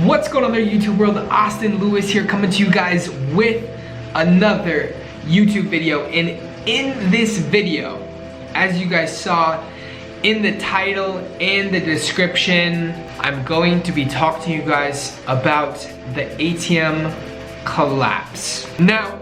What's going on there, YouTube world? Austin Lewis here, coming to you guys with another YouTube video. And in this video, as you guys saw in the title and the description, I'm going to be talking to you guys about the ATM collapse. Now,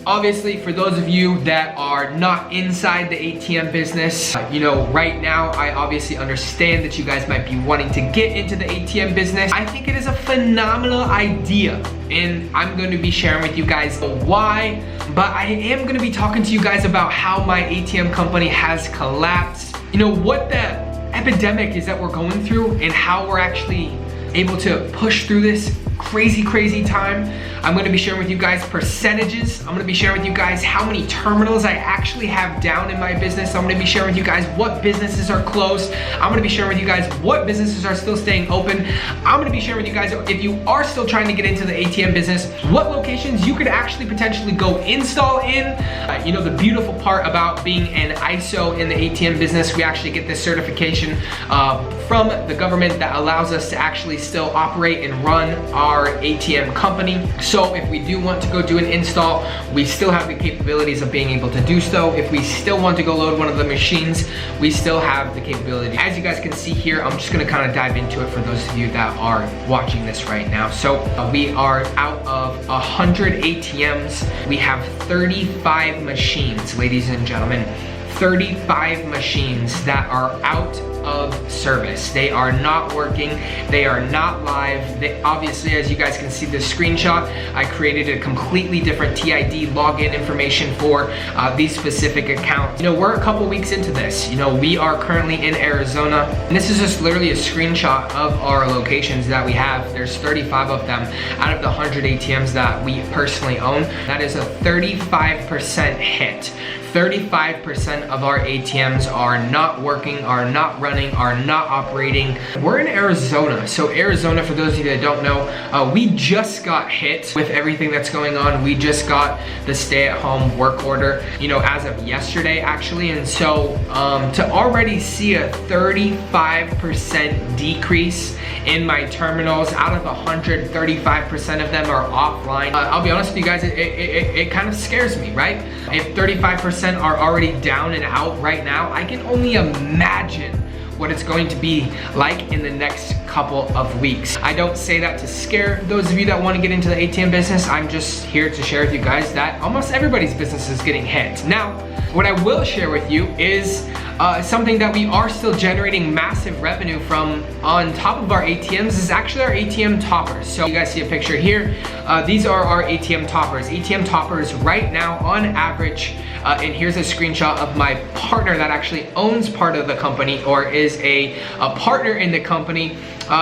obviously, for those of you that are not inside the ATM business, right now, I obviously understand that you guys might be wanting to get into the ATM business. I think it is a phenomenal idea, and I'm going to be sharing with you guys why, but I am going to be talking to you guys about how my ATM company has collapsed, what the epidemic is that we're going through, and how we're actually able to push through this crazy time. I'm going to be sharing with you guys percentages. I'm going to be sharing with you guys how many terminals I actually have down in my business. I'm going to be sharing with you guys what businesses are closed. I'm going to be sharing with you guys what businesses are still staying open. I'm going to be sharing with you guys, if you are still trying to get into the ATM business, what locations you could actually potentially go install in. The beautiful part about being an ISO in the ATM business, we actually get this certification from the government that allows us to actually still operate and run our ATM company. So if we do want to go do an install, we still have the capabilities of being able to do so. If we still want to go load one of the machines, we still have the capability. As you guys can see here, I'm just gonna kind of dive into it for those of you that are watching this right now. So we are out of 100 ATMs. We have 35 machines, ladies and gentlemen. 35 machines that are out of service. They are not working. They are not live. They, obviously, as you guys can see the screenshot, I created a completely different TID login information for these specific accounts. We're a couple weeks into this. We are currently in Arizona, and this is just literally a screenshot of our locations that we have. There's 35 of them out of the 100 ATMs that we personally own. That is a 35% hit. 35% of our ATMs are not working, are not running, are not operating. We're in Arizona. So Arizona, for those of you that don't know, we just got hit with everything that's going on. We just got the stay-at-home work order, as of yesterday, actually. And so to already see a 35% decrease in my terminals, out of 100, 35% of them are offline. I'll be honest with you guys, it kind of scares me, right? If 35% are already down and out right now, I can only imagine what it's going to be like in the next couple of weeks. I don't say that to scare those of you that want to get into the ATM business. I'm just here to share with you guys that almost everybody's business is getting hit. Now, what I will share with you is something that we are still generating massive revenue from on top of our ATMs is actually our ATM toppers. So you guys see a picture here. These are our ATM toppers. ATM toppers right now on average, and here's a screenshot of my partner that actually owns part of the company or is a partner in the company.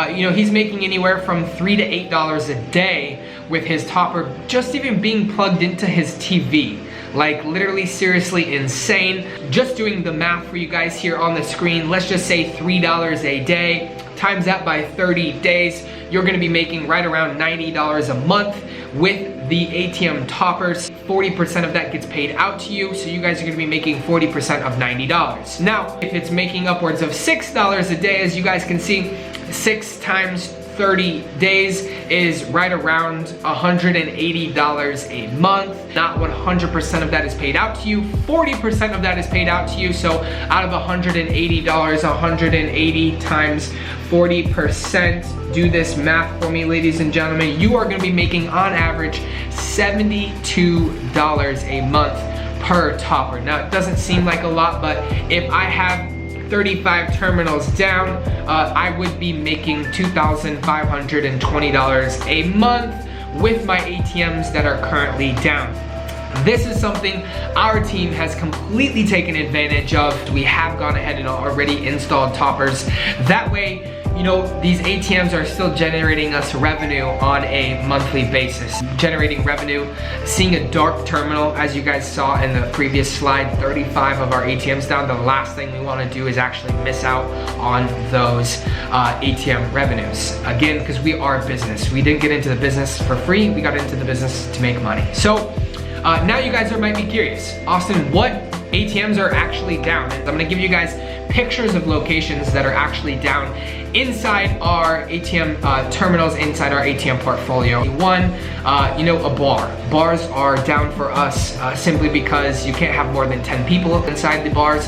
He's making anywhere from $3 to $8 a day with his topper just even being plugged into his TV. Like literally seriously insane. Just doing the math for you guys here on the screen, let's just say $3 a day, times that by 30 days, you're gonna be making right around $90 a month with the ATM toppers. 40% of that gets paid out to you, so you guys are gonna be making 40% of $90. Now, if it's making upwards of $6 a day, as you guys can see, 6 times 30 days is right around $180 a month. Not 100% of that is paid out to you. 40% of that is paid out to you. So out of $180, 180 times 40%. Do this math for me, ladies and gentlemen. You are gonna be making on average $72 a month per topper. Now, it doesn't seem like a lot, but if I have 35 terminals down, I would be making $2,520 a month with my ATMs that are currently down. This is something our team has completely taken advantage of. We have gone ahead and already installed toppers. That way, these ATMs are still generating us revenue on a monthly basis. Generating revenue, seeing a dark terminal, as you guys saw in the previous slide, 35 of our ATMs down. The last thing we want to do is actually miss out on those ATM revenues. Again, because we are a business. We didn't get into the business for free. We got into the business to make money. So now you guys might be curious, Austin, what ATMs are actually down. I'm gonna give you guys pictures of locations that are actually down inside our ATM terminals, inside our ATM portfolio. One, a bar. Bars are down for us simply because you can't have more than 10 people inside the bars.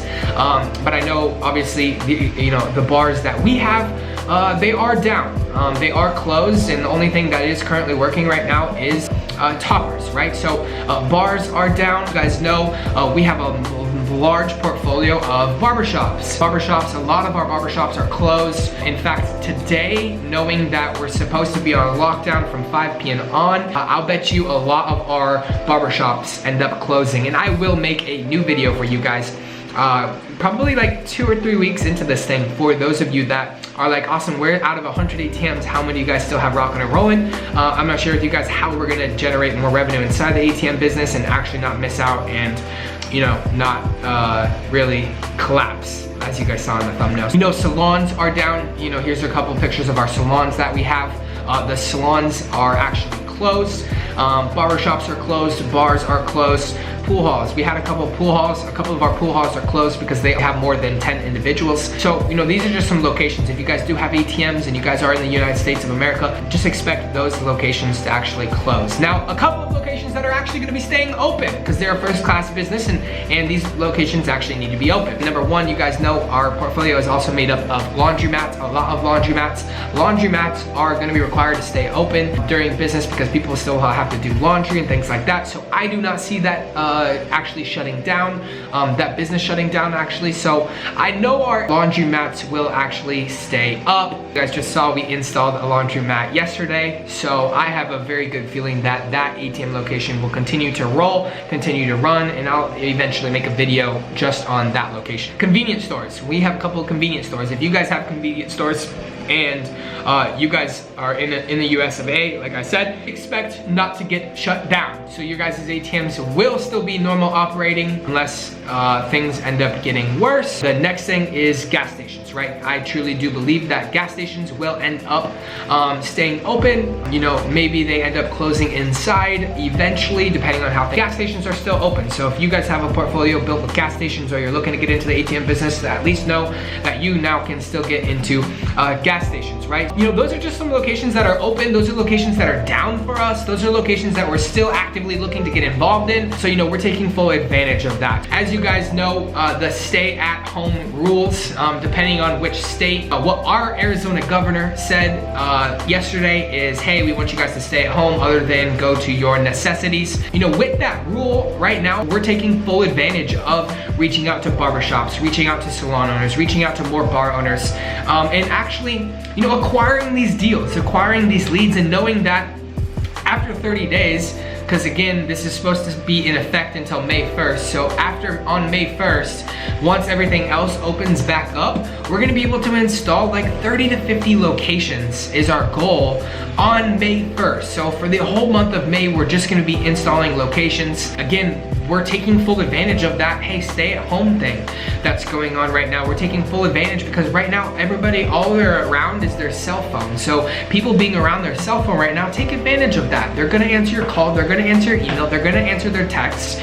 But I know obviously the bars that we have, they are down. They are closed, and the only thing that is currently working right now is toppers, right? So bars are down. You guys know we have a large portfolio of barbershops. A lot of our barbershops are closed. In fact, today, knowing that we're supposed to be on lockdown from 5 p.m. on, I'll bet you a lot of our barbershops end up closing. And I will make a new video for you guys probably like 2 or 3 weeks into this thing, for those of you that are like, awesome, we're out of 100 ATMs, how many of you guys still have rocking and rolling? I'm gonna share with you guys how we're gonna generate more revenue inside the ATM business and actually not miss out and not really collapse, as you guys saw in the thumbnail. Salons are down. Here's a couple pictures of our salons that we have. The salons are actually closed. Barbershops are closed, bars are closed. Pool halls, we had a couple of pool halls. A couple of our pool halls are closed because they have more than 10 individuals. So, these are just some locations. If you guys do have ATMs and you guys are in the United States of America, just expect those locations to actually close. Now, a couple of locations that are actually gonna be staying open because they're a first-class business, and these locations actually need to be open. Number one, you guys know our portfolio is also made up of laundromats, a lot of laundromats. Laundromats are gonna be required to stay open during business because people still have to do laundry and things like that. So I do not see that actually shutting down, that business shutting down actually. So I know our laundromats will actually stay up. You guys just saw we installed a laundromat yesterday. So I have a very good feeling that that ATM location will continue to roll, continue to run, and I'll eventually make a video just on that location. Convenience stores. We have a couple of convenience stores. If you guys have convenience stores and you guys are in the US of A, like I said, expect not to get shut down. So your guys' ATMs will still be normal operating unless things end up getting worse. The next thing is gas stations, right? I truly do believe that gas stations will end up staying open. Maybe they end up closing inside eventually, depending on how gas stations are still open. So if you guys have a portfolio built with gas stations, or you're looking to get into the ATM business, at least know that you now can still get into gas stations, right? Those are just some locations that are open. Those are locations that are down for us. Those are locations that we're still actively looking to get involved in. So, we're taking full advantage of that. As you guys know, the stay-at-home rules, depending on which state, what our Arizona governor said yesterday is, hey, we want you guys to stay at home other than go to your necessities. With that rule, right now, we're taking full advantage of reaching out to barbershops, reaching out to salon owners, reaching out to more bar owners, and actually, acquiring these deals, acquiring these leads, and knowing that after 30 days, because again, this is supposed to be in effect until May 1st. So on May 1st, once everything else opens back up, we're gonna be able to install like 30 to 50 locations is our goal on May 1st. So for the whole month of May, we're just gonna be installing locations. Again, we're taking full advantage of that, hey, stay at home thing that's going on right now. We're taking full advantage because right now, everybody, all they're around is their cell phone. So people being around their cell phone right now, take advantage of that. They're gonna answer your call, they're gonna answer your email, they're gonna answer their texts.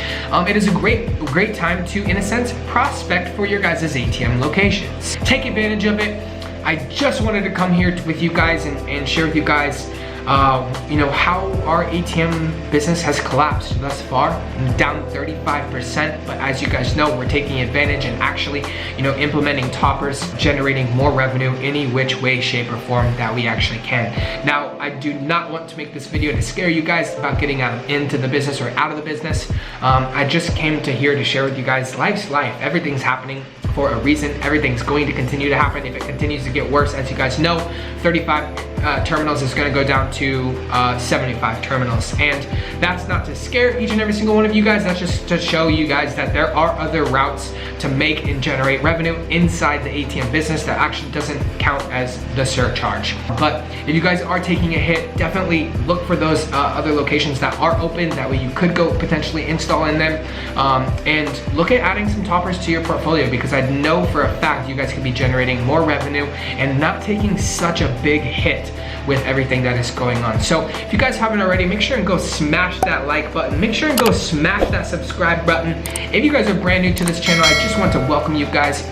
It is a great time to, in a sense, prospect for your guys' ATM locations. Take advantage of it. I just wanted to come here with you guys and share with you guys how our ATM business has collapsed thus far, down 35%. But as you guys know, we're taking advantage and actually, implementing toppers, generating more revenue any which way, shape, or form that we actually can. Now, I do not want to make this video to scare you guys about getting into the business or out of the business. I just came here to share with you guys, life's life. Everything's happening for a reason. Everything's going to continue to happen. If it continues to get worse, as you guys know, 35 terminals is going to go down to 75 terminals, and that's not to scare each and every single one of you guys. That's just to show you guys that there are other routes to make and generate revenue inside the ATM business that actually doesn't count as the surcharge. But if you guys are taking a hit, definitely look for those other locations that are open. That way you could go potentially install in them, and look at adding some toppers to your portfolio, because I know for a fact you guys could be generating more revenue and not taking such a big hit involved with everything that is going on. So if you guys haven't already, make sure and go smash that like button. Make sure and go smash that subscribe button. If you guys are brand new to this channel, I just want to welcome you guys.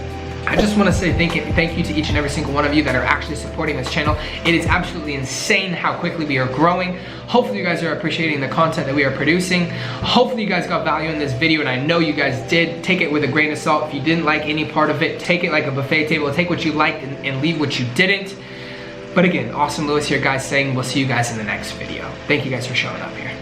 I just want to say thank you to each and every single one of you that are actually supporting this channel. It is absolutely insane how quickly we are growing. Hopefully you guys are appreciating the content that we are producing. Hopefully you guys got value in this video, and I know you guys did. Take it with a grain of salt. If you didn't like any part of it, take it like a buffet table. Take what you liked and leave what you didn't. But again, Austin Lewis here, guys, saying we'll see you guys in the next video. Thank you guys for showing up here.